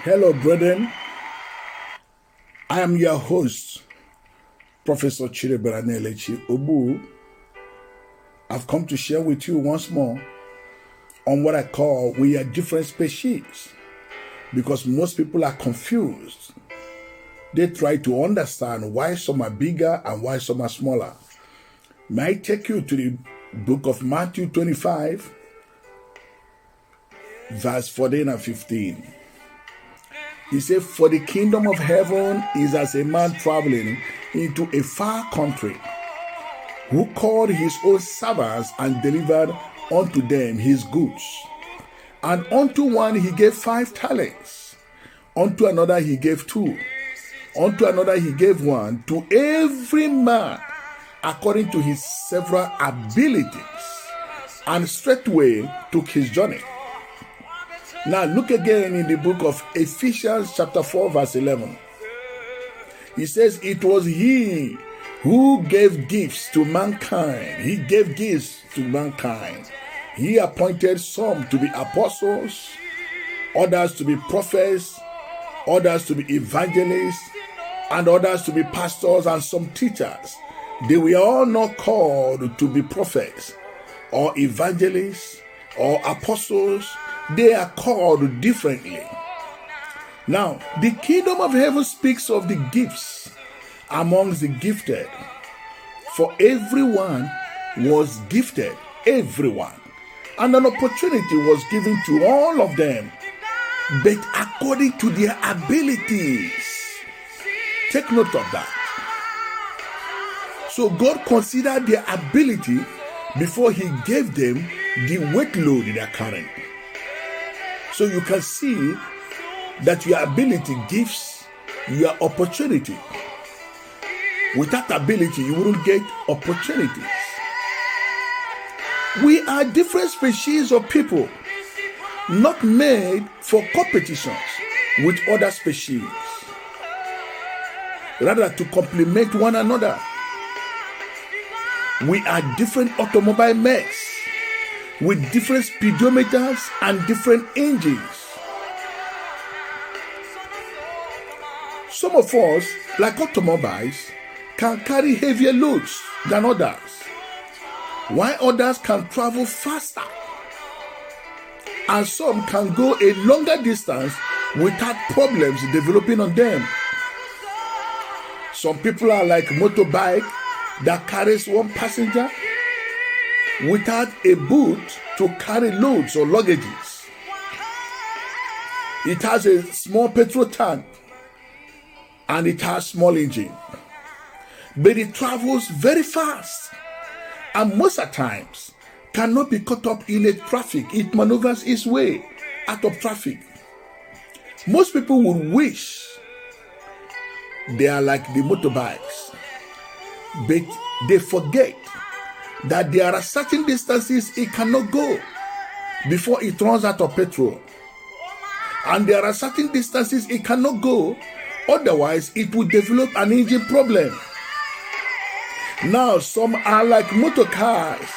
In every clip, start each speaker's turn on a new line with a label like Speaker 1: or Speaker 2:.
Speaker 1: Hello, brethren. I am your host, Professor Chidiebere Ogbu. I've come to share with you once more on what I call we are different species, because most people are confused. They try to understand why some are bigger and why some are smaller. May I take you to the book of Matthew 25, verse 14 and 15. He said, "For the kingdom of heaven is as a man traveling into a far country, who called his own servants and delivered unto them his goods. And unto one he gave 5 talents, unto another he gave 2, unto another he gave 1, to every man according to his several abilities, and straightway took his journey." Now look again in the book of Ephesians chapter 4 verse 11. He says, "It was he who gave gifts to mankind." He gave gifts to mankind. He appointed some to be apostles, others to be prophets, others to be evangelists, and others to be pastors and some teachers. They were all not called to be prophets or evangelists or apostles. They are called differently. Now, the kingdom of heaven speaks of the gifts amongst the gifted. For everyone was gifted, everyone. And an opportunity was given to all of them, but according to their abilities. Take note of that. So God considered their ability before he gave them the weight load they are carrying. So you can see that your ability gives your opportunity. Without ability, you wouldn't get opportunities. We are different species of people, not made for competitions with other species, rather to complement one another. We are different automobile makes with different speedometers and different engines. Some of us, like automobiles, can carry heavier loads than others, while others can travel faster, and some can go a longer distance without problems developing on them. Some people are like motorbike that carries one passenger without a boot to carry loads or luggages. It has a small petrol tank and it has small engine, but it travels very fast, and most of the times cannot be caught up in a traffic. It maneuvers its way out of traffic. Most people would wish they are like the motorbikes, but they forget that there are certain distances it cannot go before it runs out of petrol. And there are certain distances it cannot go, otherwise it will develop an engine problem. Now some are like motor cars,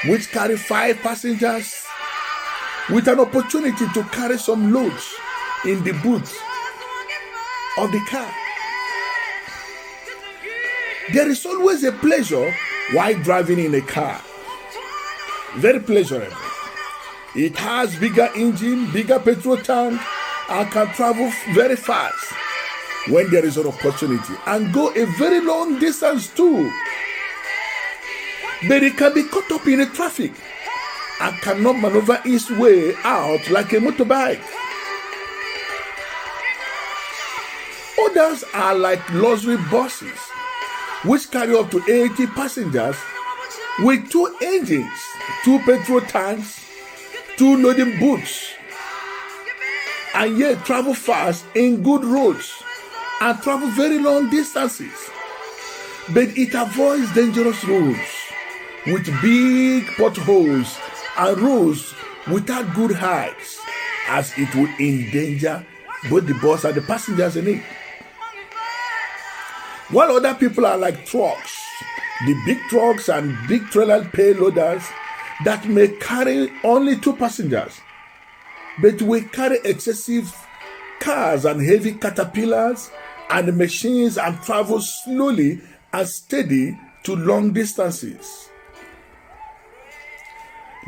Speaker 1: which carry 5 passengers with an opportunity to carry some loads in the boot of the car. There is always a pleasure while driving in a car. Very pleasurable. It has bigger engine, bigger petrol tank, and can travel very fast when there is an opportunity, and go a very long distance too. But it can be caught up in a traffic and cannot maneuver its way out like a motorbike. Others are like luxury buses, which carry up to 80 passengers with 2 engines, 2 petrol tanks, 2 loading boots, and yet travel fast in good roads and travel very long distances. But it avoids dangerous roads with big potholes and roads without good heights, as it would endanger both the bus and the passengers in it. While other people are like trucks, the big trucks and big trailer payloaders that may carry only 2 passengers, but will carry excessive cars and heavy caterpillars and machines and travel slowly and steady to long distances.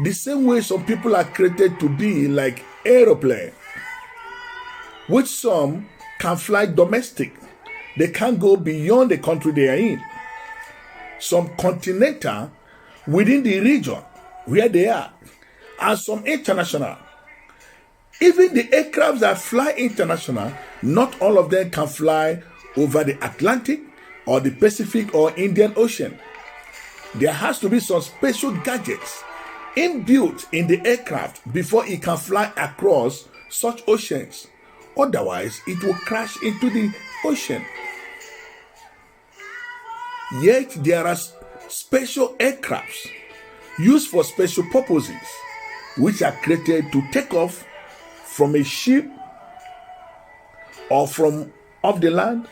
Speaker 1: The same way some people are created to be like aeroplane, which some can fly domestic. They can't go beyond the country they are in. Some continental within the region where they are, and some international. Even the aircrafts that fly international, not all of them can fly over the Atlantic or the Pacific or Indian Ocean. There has to be some special gadgets inbuilt in the aircraft before it can fly across such oceans. Otherwise, it will crash into the ocean. Yet there are special aircrafts used for special purposes, which are created to take off from a ship or from off the land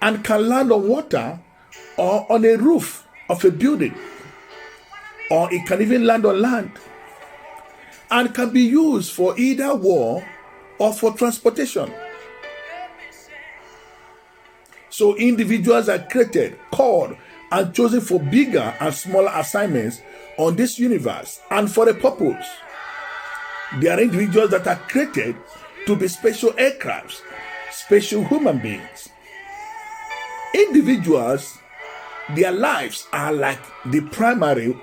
Speaker 1: and can land on water or on a roof of a building, or it can even land on land and can be used for either war or for transportation. So individuals are created, called, and chosen for bigger and smaller assignments on this universe and for a purpose. There are individuals that are created to be special aircrafts, special human beings. Individuals, their lives are like the primary,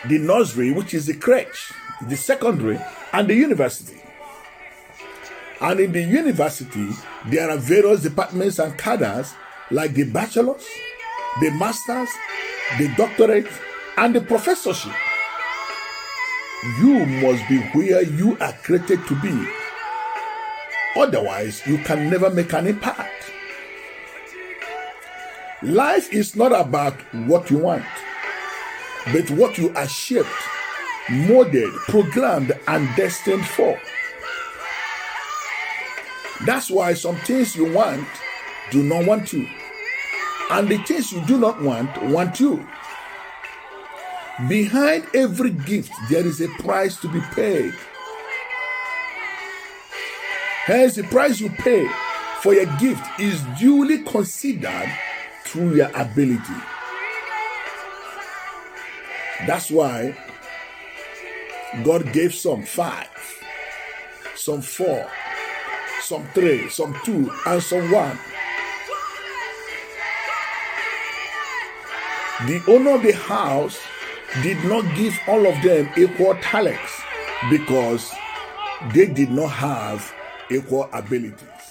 Speaker 1: the nursery, which is the crèche, the secondary, and the university. And in the university, there are various departments and cadres like the bachelor's, the master's, the doctorate, and the professorship. You must be where you are created to be. Otherwise, you can never make an impact. Life is not about what you want, but what you are shaped, molded, programmed, and destined for. That's why some things you want do not want you, and the things you do not want you. Behind every gift, there is a price to be paid. Hence, the price you pay for your gift is duly considered through your ability. That's why God gave some 5, some 4, some 3, some 2, and some 1. The owner of the house did not give all of them equal talents because they did not have equal abilities.